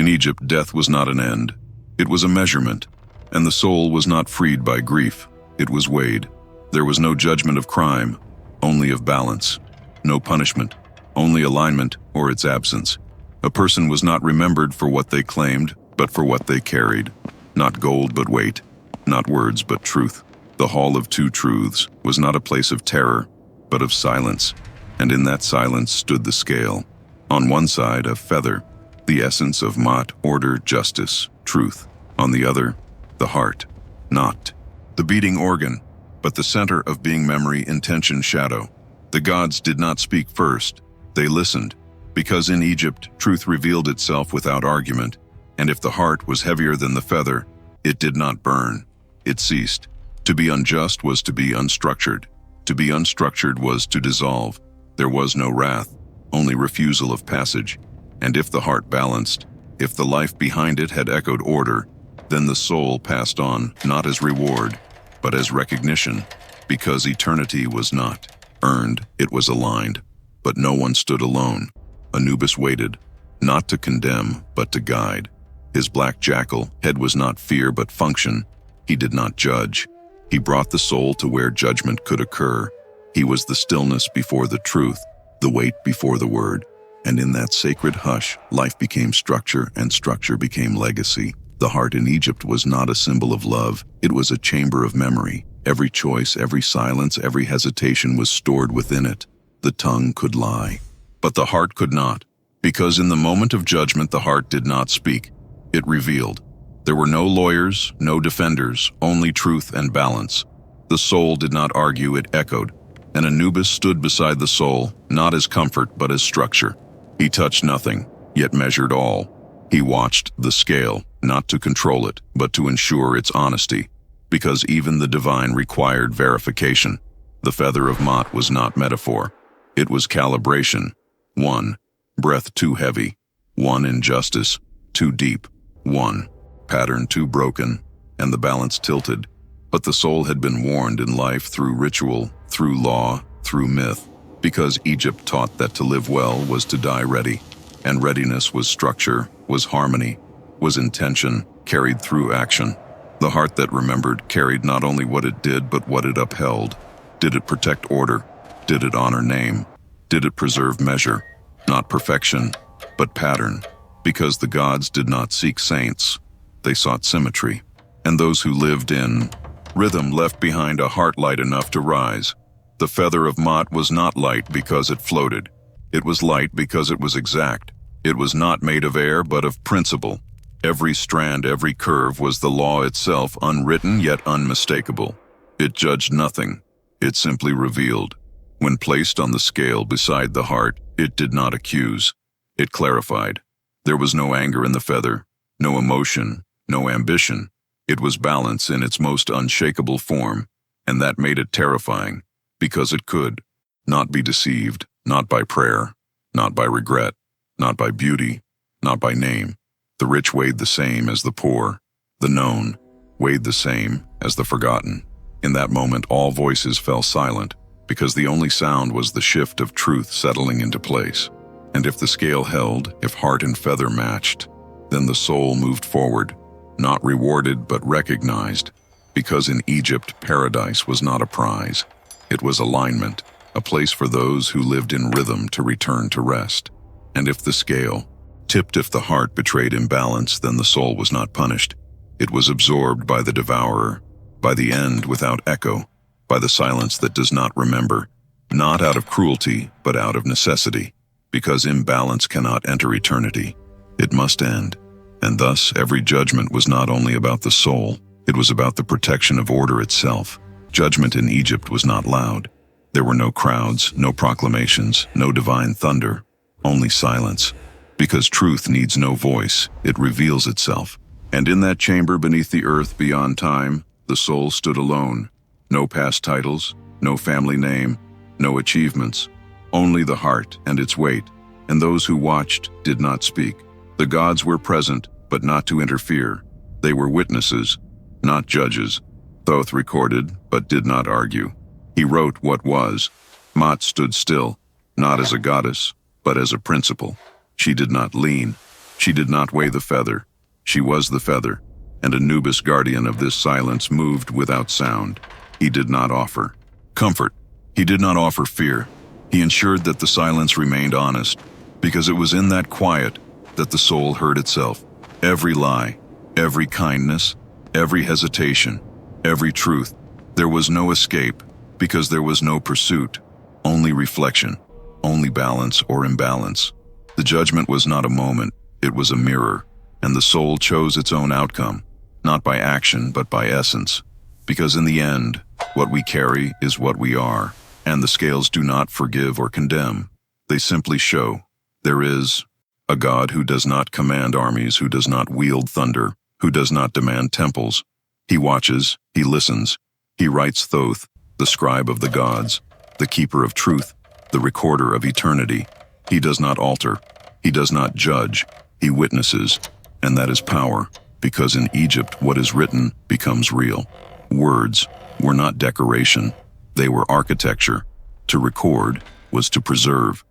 In Egypt, death was not an end. It was a measurement, and the soul was not freed by grief. It was weighed. There was no judgment of crime, only of balance. No punishment, only alignment or its absence. A person was not remembered for what they claimed, but for what they carried. Not gold but weight, not words but truth. The Hall of Two Truths was not a place of terror, but of silence, and in that silence stood the scale. On one side, a feather, the essence of Ma'at, order, justice, truth. On the other, the heart, not the beating organ, but the center of being, memory, intention, shadow. The gods did not speak first, they listened, because in Egypt, truth revealed itself without argument, and if the heart was heavier than the feather, it did not burn, it ceased. To be unjust was to be unstructured. To be unstructured was to dissolve. There was no wrath, only refusal of passage. And if the heart balanced, if the life behind it had echoed order, then the soul passed on, not as reward, but as recognition, because eternity was not earned, it was aligned. But no one stood alone. Anubis waited, not to condemn, but to guide. His black jackal head was not fear but function. He did not judge. He brought the soul to where judgment could occur. He was the stillness before the truth, the weight before the word. And in that sacred hush, life became structure and structure became legacy. The heart in Egypt was not a symbol of love. It was a chamber of memory. Every choice, every silence, every hesitation was stored within it. The tongue could lie, but the heart could not, because in the moment of judgment the heart did not speak. It revealed. There were no lawyers, no defenders, only truth and balance. The soul did not argue, it echoed. And Anubis stood beside the soul, not as comfort but as structure. He touched nothing, yet measured all. He watched the scale, not to control it, but to ensure its honesty, because even the divine required verification. The feather of Ma'at was not metaphor. It was calibration. 1. Breath too heavy. 1. Injustice too deep. 1. Pattern too broken, and the balance tilted. But the soul had been warned in life through ritual, through law, through myth, because Egypt taught that to live well was to die ready, and readiness was structure, was harmony, was intention, carried through action. The heart that remembered carried not only what it did, but what it upheld. Did it protect order? Did it honor name? Did it preserve measure? Not perfection, but pattern, because the gods did not seek saints. They sought symmetry, and those who lived in rhythm left behind a heart light enough to rise. The feather of Ma'at was not light because it floated. It was light because it was exact. It was not made of air but of principle. Every strand, every curve was the law itself, unwritten yet unmistakable. It judged nothing. It simply revealed. When placed on the scale beside the heart, it did not accuse. It clarified. There was no anger in the feather, no emotion, no ambition. It was balance in its most unshakable form, and that made it terrifying, because it could not be deceived, not by prayer, not by regret, not by beauty, not by name. The rich weighed the same as the poor. The known weighed the same as the forgotten. In that moment, all voices fell silent, because the only sound was the shift of truth settling into place. And if the scale held, if heart and feather matched, then the soul moved forward, not rewarded but recognized, because in Egypt, paradise was not a prize. It was alignment, a place for those who lived in rhythm to return to rest. And if the scale tipped, if the heart betrayed imbalance, then the soul was not punished. It was absorbed by the devourer, by the end without echo, by the silence that does not remember, not out of cruelty, but out of necessity, because imbalance cannot enter eternity. It must end. And thus, every judgment was not only about the soul, it was about the protection of order itself. Judgment in Egypt was not loud. There were no crowds, no proclamations, no divine thunder, only silence. Because truth needs no voice, it reveals itself. And in that chamber beneath the earth beyond time, the soul stood alone. No past titles, no family name, no achievements, only the heart and its weight. And those who watched did not speak. The gods were present, but not to interfere. They were witnesses, not judges. Thoth recorded, but did not argue. He wrote what was. Ma'at stood still, not as a goddess, but as a principle. She did not lean. She did not weigh the feather. She was the feather, and Anubis, guardian of this silence, moved without sound. He did not offer comfort. He did not offer fear. He ensured that the silence remained honest, because it was in that quiet that the soul heard itself. Every lie, every kindness, every hesitation, every truth. There was no escape, because there was no pursuit, only reflection, only balance or imbalance. The judgment was not a moment, it was a mirror, and the soul chose its own outcome, not by action but by essence. Because in the end, what we carry is what we are, and the scales do not forgive or condemn. They simply show there is a God who does not command armies, who does not wield thunder, who does not demand temples. He watches, he listens, he writes Thoth, the scribe of the gods, the keeper of truth, the recorder of eternity. He does not alter, he does not judge, he witnesses, and that is power, because in Egypt what is written becomes real. Words were not decoration, they were architecture. To record was to preserve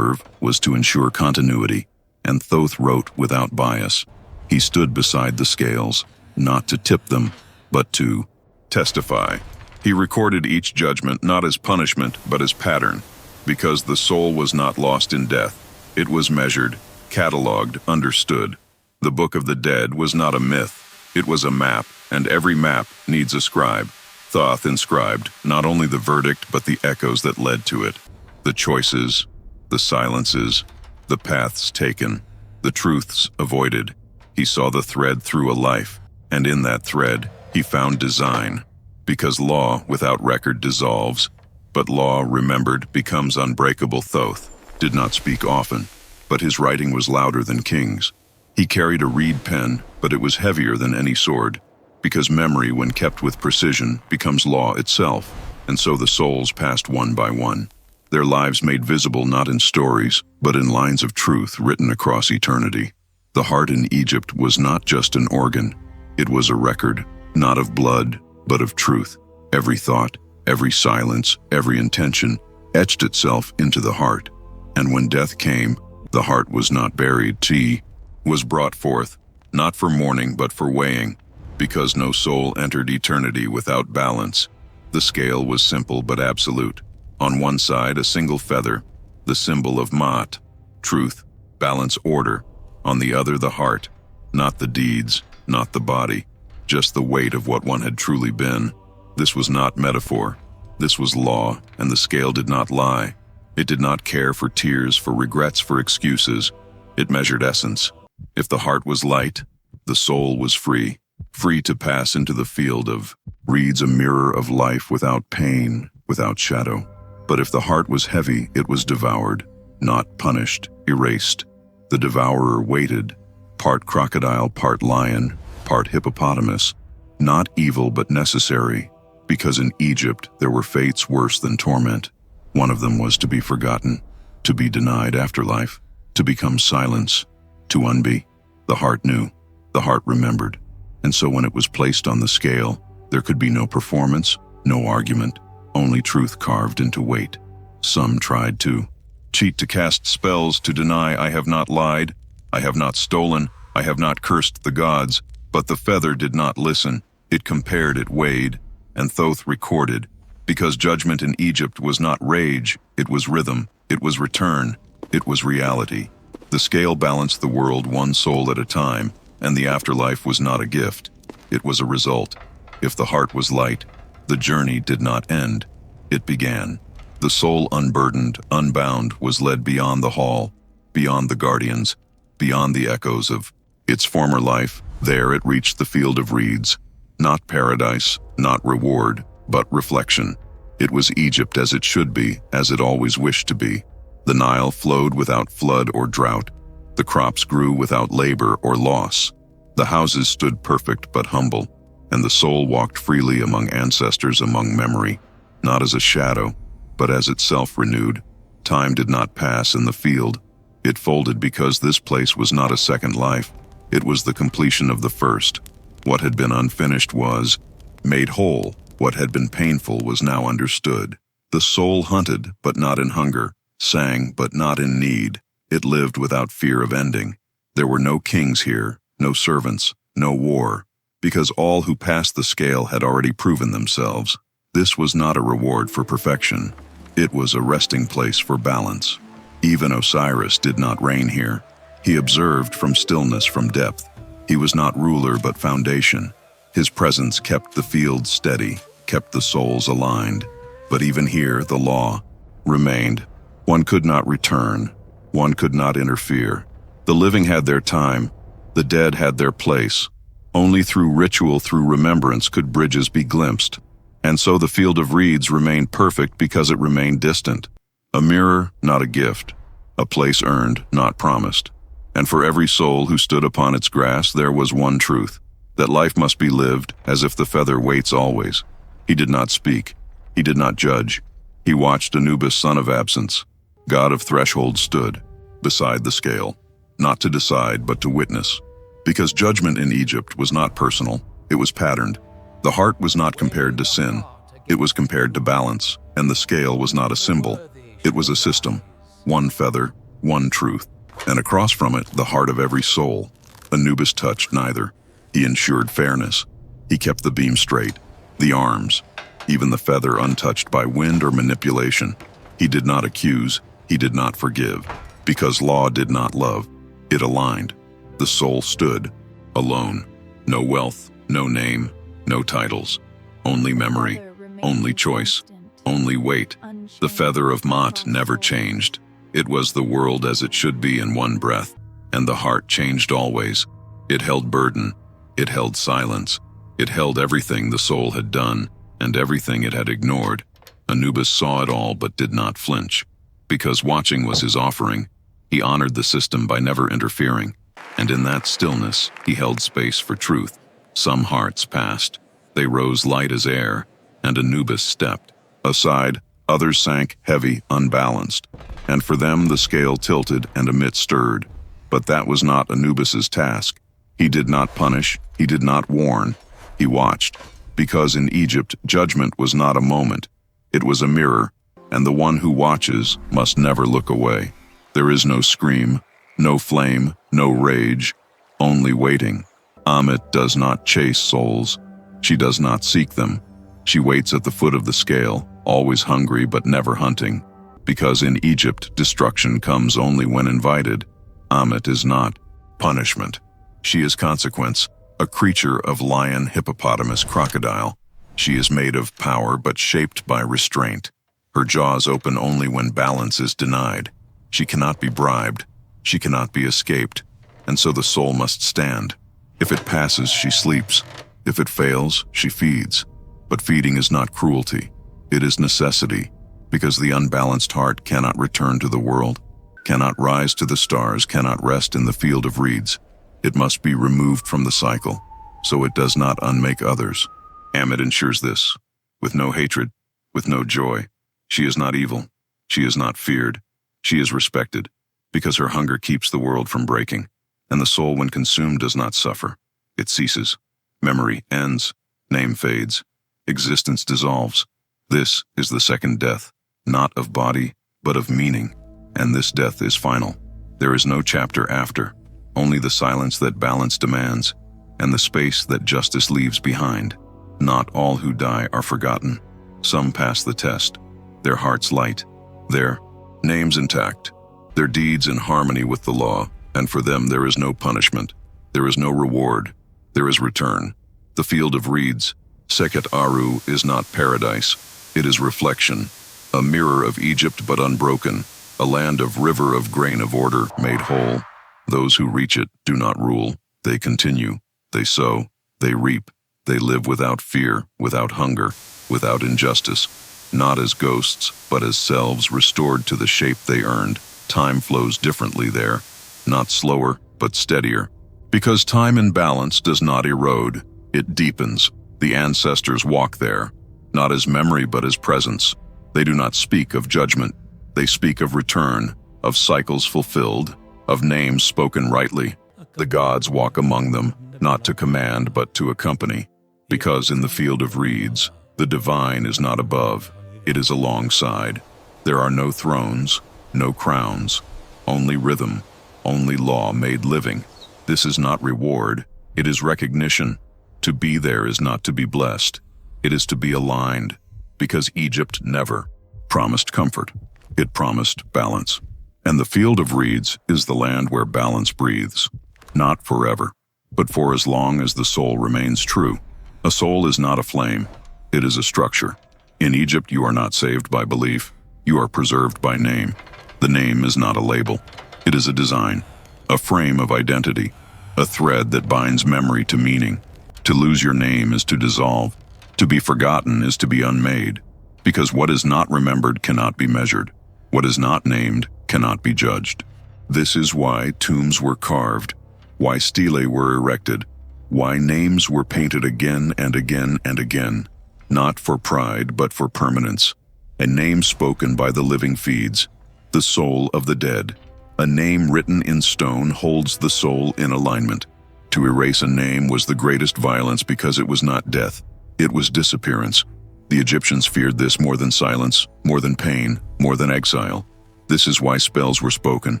was to ensure continuity, and Thoth wrote without bias. He stood beside the scales, not to tip them, but to testify. He recorded each judgment not as punishment, but as pattern, because the soul was not lost in death. It was measured, catalogued, understood. The Book of the Dead was not a myth, it was a map, and every map needs a scribe. Thoth inscribed not only the verdict, but the echoes that led to it, the choices, the silences, the paths taken, the truths avoided. He saw the thread through a life, and in that thread, he found design. Because law without record dissolves, but law remembered becomes unbreakable. Thoth did not speak often, but his writing was louder than kings. He carried a reed pen, but it was heavier than any sword, because memory, when kept with precision, becomes law itself, and so the souls passed one by one, their lives made visible not in stories, but in lines of truth written across eternity. The heart in Egypt was not just an organ, it was a record, not of blood, but of truth. Every thought, every silence, every intention etched itself into the heart. And when death came, the heart was not buried. Tea was brought forth, not for mourning but for weighing, because no soul entered eternity without balance. The scale was simple but absolute. On one side, a single feather, the symbol of Maat, truth, balance, order. On the other, the heart, not the deeds, not the body, just the weight of what one had truly been. This was not metaphor. This was law, and the scale did not lie. It did not care for tears, for regrets, for excuses. It measured essence. If the heart was light, the soul was free, free to pass into the field of reeds, a mirror of life without pain, without shadow. But if the heart was heavy, it was devoured, not punished, erased. The devourer waited, part crocodile, part lion, part hippopotamus, not evil but necessary, because in Egypt there were fates worse than torment. One of them was to be forgotten, to be denied afterlife, to become silence, to unbe. The heart knew, the heart remembered, and so when it was placed on the scale, there could be no performance, no argument, only truth carved into weight. Some tried to cheat, to cast spells, to deny, I have not lied, I have not stolen, I have not cursed the gods. But the feather did not listen. It compared, it weighed, and Thoth recorded, because judgment in Egypt was not rage, it was rhythm, it was return, it was reality. The scale balanced the world one soul at a time, and the afterlife was not a gift, it was a result. If the heart was light, the journey did not end, it began. The soul, unburdened, unbound, was led beyond the hall, beyond the guardians, beyond the echoes of its former life. There it reached the field of reeds, not paradise, not reward, but reflection. It was Egypt as it should be, as it always wished to be. The Nile flowed without flood or drought. The crops grew without labor or loss. The houses stood perfect but humble, and the soul walked freely among ancestors, among memory, not as a shadow, but as itself renewed. Time did not pass in the field. It folded because this place was not a second life. It was the completion of the first. What had been unfinished was made whole. What had been painful was now understood. The soul hunted, but not in hunger, sang, but not in need. It lived without fear of ending. There were no kings here, no servants, no war, because all who passed the scale had already proven themselves. This was not a reward for perfection. It was a resting place for balance. Even Osiris did not reign here. He observed from stillness, from depth. He was not ruler but foundation. His presence kept the field steady, kept the souls aligned. But even here, the law remained. One could not return. One could not interfere. The living had their time. The dead had their place. Only through ritual, through remembrance, could bridges be glimpsed. And so the field of reeds remained perfect because it remained distant. A mirror, not a gift. A place earned, not promised. And for every soul who stood upon its grass, there was one truth, that life must be lived as if the feather waits always. He did not speak. He did not judge. He watched Anubis, son of absence. God of threshold stood beside the scale, not to decide but to witness. Because judgment in Egypt was not personal, it was patterned. The heart was not compared to sin, it was compared to balance, and the scale was not a symbol, it was a system. One feather, one truth, and across from it, the heart of every soul. Anubis touched neither. He ensured fairness. He kept the beam straight, the arms, even the feather untouched by wind or manipulation. He did not accuse, he did not forgive, because law did not love. It aligned. The soul stood, alone. No wealth, no name, no titles. Only memory, only choice, only weight. The feather of Ma'at never changed. It was the world as it should be in one breath, and the heart changed always. It held burden, it held silence, it held everything the soul had done, and everything it had ignored. Anubis saw it all but did not flinch. Because watching was his offering, he honored the system by never interfering, and in that stillness he held space for truth. Some hearts passed. They rose light as air, and Anubis stepped. Aside, others sank heavy, unbalanced, and for them the scale tilted and a mit stirred. But that was not Anubis's task. He did not punish, he did not warn, he watched. Because in Egypt, judgment was not a moment. It was a mirror, and the one who watches must never look away. There is no scream, no flame, no rage, only waiting. Ammit does not chase souls. She does not seek them. She waits at the foot of the scale, always hungry but never hunting. Because in Egypt, destruction comes only when invited. Ammit is not punishment. She is consequence, a creature of lion, hippopotamus, crocodile. She is made of power but shaped by restraint. Her jaws open only when balance is denied. She cannot be bribed. She cannot be escaped. And so the soul must stand. If it passes, she sleeps. If it fails, she feeds. But feeding is not cruelty. It is necessity, because the unbalanced heart cannot return to the world, cannot rise to the stars, cannot rest in the field of reeds. It must be removed from the cycle, so it does not unmake others. Ammit ensures this, with no hatred, with no joy. She is not evil. She is not feared. She is respected, because her hunger keeps the world from breaking, and the soul when consumed does not suffer. It ceases. Memory ends. Name fades. Existence dissolves. This is the second death, not of body, but of meaning, and this death is final. There is no chapter after, only the silence that balance demands, and the space that justice leaves behind. Not all who die are forgotten. Some pass the test, their hearts light, their names intact, their deeds in harmony with the law, and for them there is no punishment, there is no reward, there is return. The field of reeds, Sekhet Aru, is not paradise, it is reflection, a mirror of Egypt but unbroken, a land of river of grain of order made whole. Those who reach it do not rule, they continue, they sow, they reap, they live without fear, without hunger, without injustice, not as ghosts, but as selves restored to the shape they earned. Time flows differently there, not slower, but steadier. Because time in balance does not erode, it deepens. The ancestors walk there, not as memory but as presence. They do not speak of judgment, they speak of return, of cycles fulfilled, of names spoken rightly. The gods walk among them, not to command but to accompany. Because in the field of reeds, the divine is not above, it is alongside. There are no thrones, no crowns, only rhythm, only law made living. This is not reward, it is recognition. To be there is not to be blessed, it is to be aligned, because Egypt never promised comfort, it promised balance. And the field of reeds is the land where balance breathes, not forever, but for as long as the soul remains true. A soul is not a flame, it is a structure. In Egypt you are not saved by belief, you are preserved by name. The name is not a label, it is a design, a frame of identity, a thread that binds memory to meaning. To lose your name is to dissolve, to be forgotten is to be unmade, because what is not remembered cannot be measured, what is not named cannot be judged. This is why tombs were carved, why stelae were erected, why names were painted again and again and again, not for pride but for permanence. A name spoken by the living feeds the soul of the dead. A name written in stone holds the soul in alignment. To erase a name was the greatest violence because it was not death, it was disappearance. The Egyptians feared this more than silence, more than pain, more than exile. This is why spells were spoken,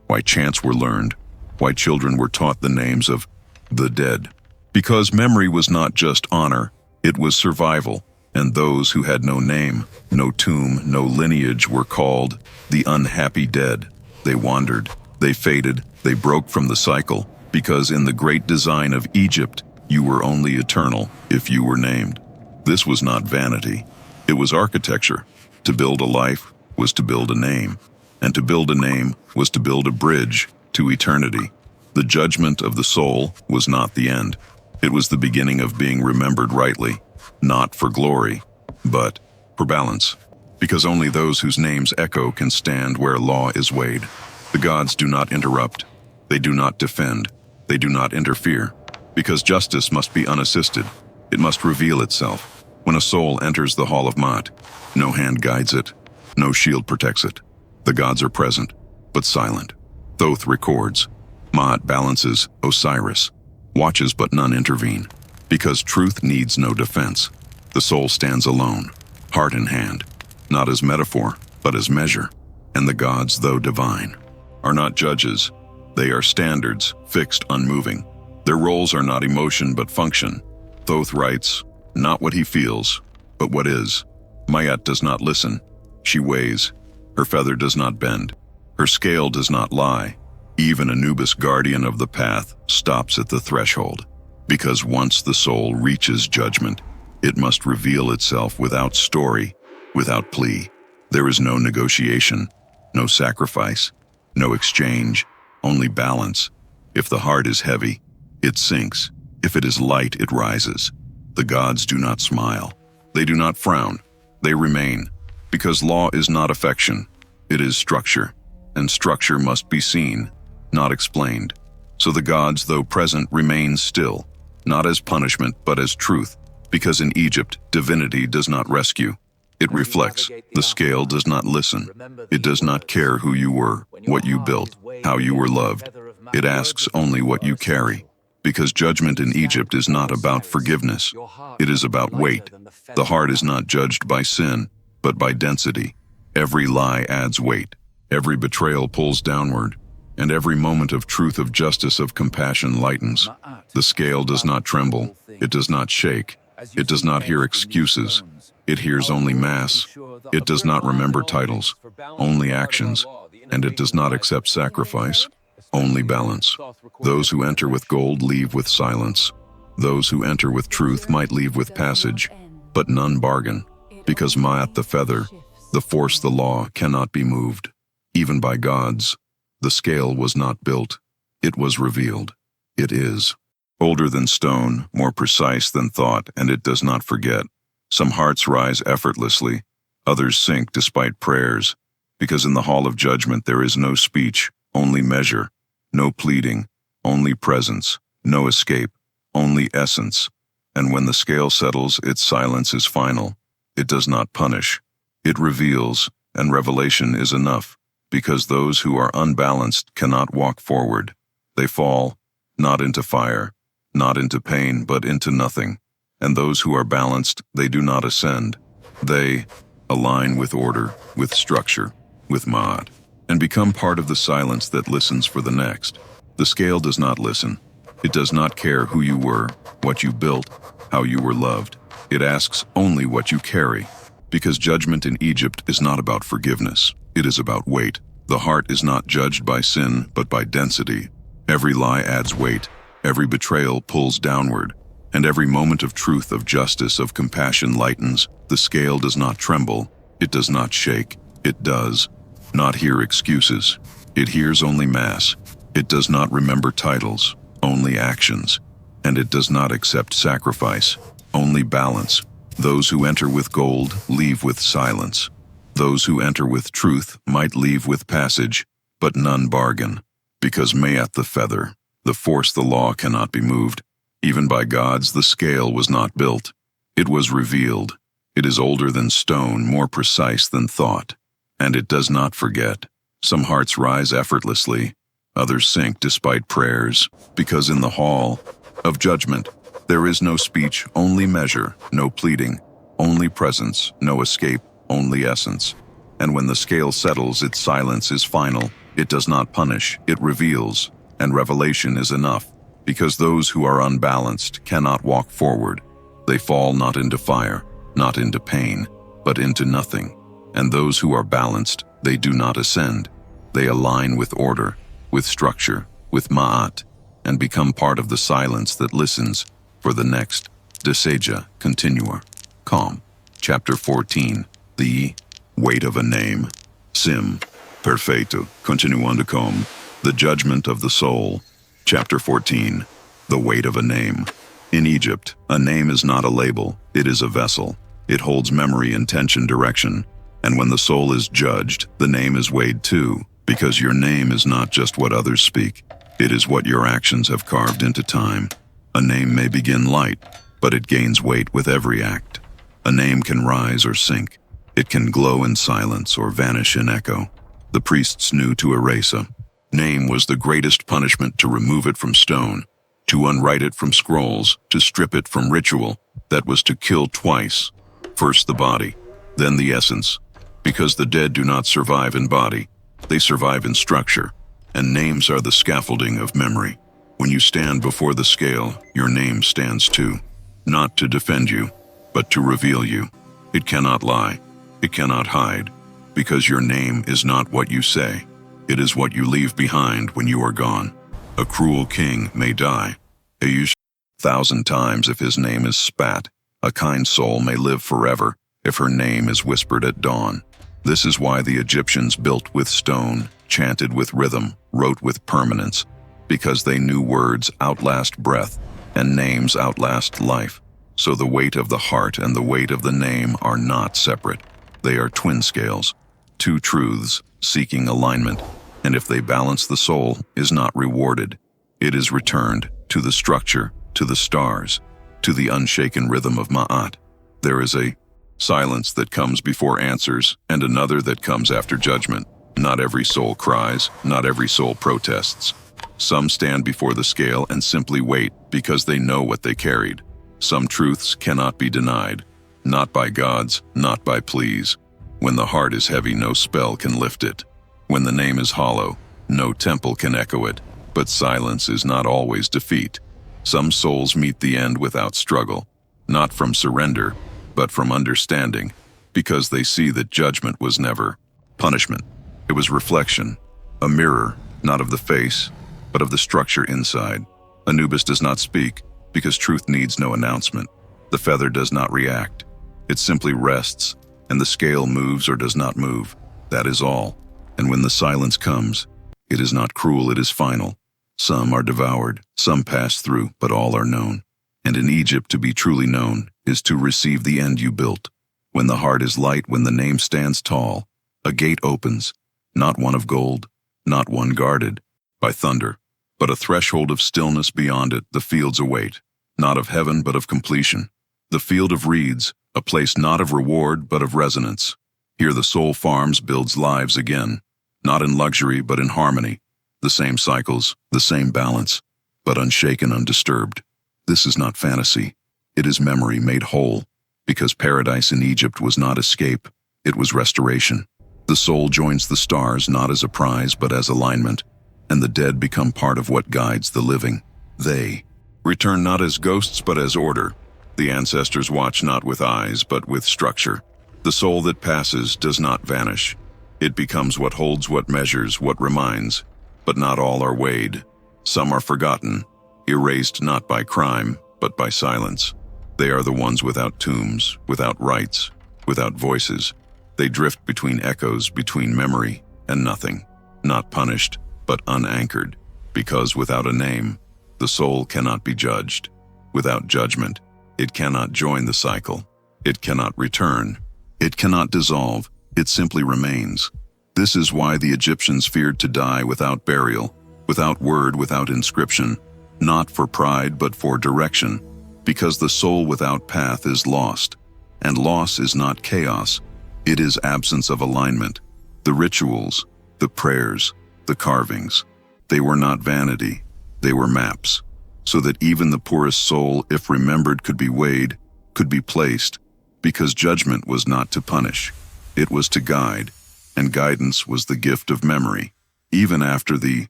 why chants were learned, why children were taught the names of the dead. Because memory was not just honor, it was survival, and those who had no name, no tomb, no lineage were called the unhappy dead. They wandered, they faded, they broke from the cycle, because in the great design of Egypt, you were only eternal if you were named. This was not vanity, it was architecture. To build a life was to build a name, and to build a name was to build a bridge to eternity. The judgment of the soul was not the end. It was the beginning of being remembered rightly, not for glory, but for balance. Because only those whose names echo can stand where law is weighed. The gods do not interrupt, they do not defend, they do not interfere. Because justice must be unassisted, it must reveal itself. When a soul enters the hall of Maat, no hand guides it, no shield protects it. The gods are present, but silent. Thoth records, Maat balances, Osiris watches but none intervene. Because truth needs no defense, the soul stands alone, heart in hand, not as metaphor, but as measure. And the gods, though divine, are not judges, they are standards, fixed, unmoving. Their roles are not emotion but function. Thoth writes, not what he feels, but what is. Mayat does not listen, she weighs. Her feather does not bend, her scale does not lie. Even Anubis, guardian of the path, stops at the threshold. Because once the soul reaches judgment, it must reveal itself without story, without plea. There is no negotiation, no sacrifice, no exchange, only balance. If the heart is heavy, it sinks. If it is light, it rises. The gods do not smile. They do not frown. They remain. Because law is not affection, it is structure. And structure must be seen, not explained. So the gods, though present, remain still, not as punishment, but as truth. Because in Egypt, divinity does not rescue. It reflects. The scale does not listen. It does not care who you were, what you built, how you were loved. It asks only what you carry. Because judgment in Egypt is not about forgiveness. It is about weight. The heart is not judged by sin, but by density. Every lie adds weight. Every betrayal pulls downward. And every moment of truth, of justice, of compassion lightens. The scale does not tremble. It does not shake. It does not hear excuses. It hears only mass. It does not remember titles, only actions. And it does not accept sacrifice, only balance. Those who enter with gold leave with silence. Those who enter with truth might leave with passage, but none bargain. Because Maat, the feather, the force, the law, cannot be moved. Even by gods, the scale was not built. It was revealed. It is. Older than stone, more precise than thought, and it does not forget. Some hearts rise effortlessly, others sink despite prayers, because in the hall of judgment there is no speech, only measure, no pleading, only presence, no escape, only essence. And when the scale settles, its silence is final. It does not punish. It reveals, and revelation is enough, because those who are unbalanced cannot walk forward. They fall, not into fire, not into pain, but into nothing. And those who are balanced, they do not ascend. They align with order, with structure, with Maat. and become part of the silence that listens for the next. The scale does not listen. It does not care who you were, what you built, how you were loved. It asks only what you carry. Because judgment in Egypt is not about forgiveness. It is about weight. The heart is not judged by sin, but by density. Every lie adds weight. Every betrayal pulls downward. And every moment of truth, of justice, of compassion lightens. The scale does not tremble. It does not shake. It does not hear excuses. It hears only mass. It does not remember titles, only actions. And it does not accept sacrifice, only balance. Those who enter with gold leave with silence. Those who enter with truth might leave with passage, but none bargain. Because Mayat the feather, the force the law cannot be moved. Even by gods the scale was not built. It was revealed. It is older than stone, more precise than thought. And it does not forget. Some hearts rise effortlessly. Others sink despite prayers, because in the hall of judgment there is no speech, only measure, no pleading, only presence, no escape, only essence. And when the scale settles, its silence is final. It does not punish, it reveals, and revelation is enough, because those who are unbalanced cannot walk forward. They fall not into fire, not into pain, but into nothing. And those who are balanced, they do not ascend. They align with order, with structure, with ma'at, and become part of the silence that listens for the next. Deseja continuer. Calm. Chapter 14. The weight of a name. Sim. Perfeito. Continuando com. The judgment of the soul. Chapter 14. The weight of a name. In Egypt, a name is not a label, it is a vessel. It holds memory, intention, direction. And when the soul is judged, the name is weighed too, because your name is not just what others speak. It is what your actions have carved into time. A name may begin light, but it gains weight with every act. A name can rise or sink. It can glow in silence or vanish in echo. The priests knew to erase a name was the greatest punishment, to remove it from stone, to unwrite it from scrolls, to strip it from ritual. That was to kill twice. First the body, then the essence. Because the dead do not survive in body, they survive in structure, and names are the scaffolding of memory. When you stand before the scale, your name stands too, not to defend you, but to reveal you. It cannot lie, it cannot hide, because your name is not what you say. It is what you leave behind when you are gone. A cruel king may die 1,000 times if his name is spat. A kind soul may live forever if her name is whispered at dawn. This is why the Egyptians built with stone, chanted with rhythm, wrote with permanence, because they knew words outlast breath and names outlast life. So the weight of the heart and the weight of the name are not separate. They are twin scales, two truths seeking alignment, and if they balance, the soul is not rewarded. It is returned to the structure, to the stars, to the unshaken rhythm of Ma'at. There is a silence that comes before answers, and another that comes after judgment. Not every soul cries, not every soul protests. Some stand before the scale and simply wait because they know what they carried. Some truths cannot be denied, not by gods, not by pleas. When the heart is heavy, no spell can lift it. When the name is hollow, no temple can echo it. But silence is not always defeat. Some souls meet the end without struggle, not from surrender, but from understanding, because they see that judgment was never punishment. It was reflection, a mirror, not of the face, but of the structure inside. Anubis does not speak, because truth needs no announcement. The feather does not react. It simply rests, and the scale moves or does not move. That is all. And when the silence comes, it is not cruel, it is final. Some are devoured, some pass through, but all are known. And in Egypt, to be truly known is to receive the end you built. When the heart is light, when the name stands tall, a gate opens, not one of gold, not one guarded by thunder, but a threshold of stillness beyond it. The fields await, not of heaven but of completion. The field of reeds, a place not of reward but of resonance. Here the soul farms, builds lives again, not in luxury but in harmony. The same cycles, the same balance, but unshaken, undisturbed. This is not fantasy. It is memory made whole, because paradise in Egypt was not escape, it was restoration. The soul joins the stars not as a prize but as alignment, and the dead become part of what guides the living. They return not as ghosts but as order. The ancestors watch not with eyes but with structure. The soul that passes does not vanish. It becomes what holds, what measures, what reminds. But not all are weighed. Some are forgotten, erased not by crime, but by silence. They are the ones without tombs, without rites, without voices. They drift between echoes, between memory and nothing. Not punished, but unanchored. Because without a name, the soul cannot be judged. Without judgment, it cannot join the cycle. It cannot return. It cannot dissolve. It simply remains. This is why the Egyptians feared to die without burial, without word, without inscription, not for pride but for direction, because the soul without path is lost, and loss is not chaos, it is absence of alignment. The rituals, the prayers, the carvings, they were not vanity, they were maps, so that even the poorest soul, if remembered, could be weighed, could be placed, because judgment was not to punish, it was to guide, and guidance was the gift of memory. Even after the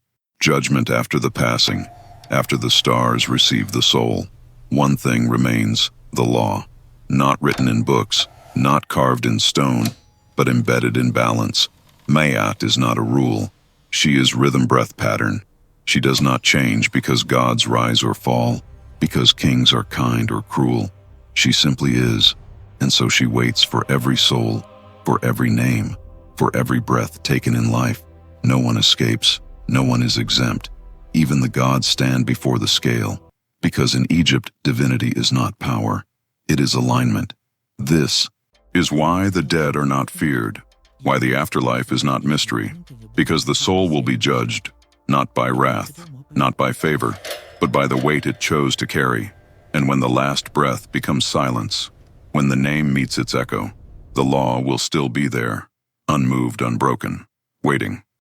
judgment, after the passing, after the stars receive the soul, one thing remains, the law, not written in books, not carved in stone, but embedded in balance. Mayat is not a rule. She is rhythm breath pattern. She does not change because gods rise or fall, because kings are kind or cruel. She simply is, and so she waits for every soul, for every name, for every breath taken in life. No one escapes, no one is exempt. Even the gods stand before the scale, because in Egypt, divinity is not power, it is alignment. This is why the dead are not feared, why the afterlife is not mystery, because the soul will be judged, not by wrath, not by favor, but by the weight it chose to carry. And when the last breath becomes silence, when the name meets its echo, the law will still be there, unmoved, unbroken, waiting.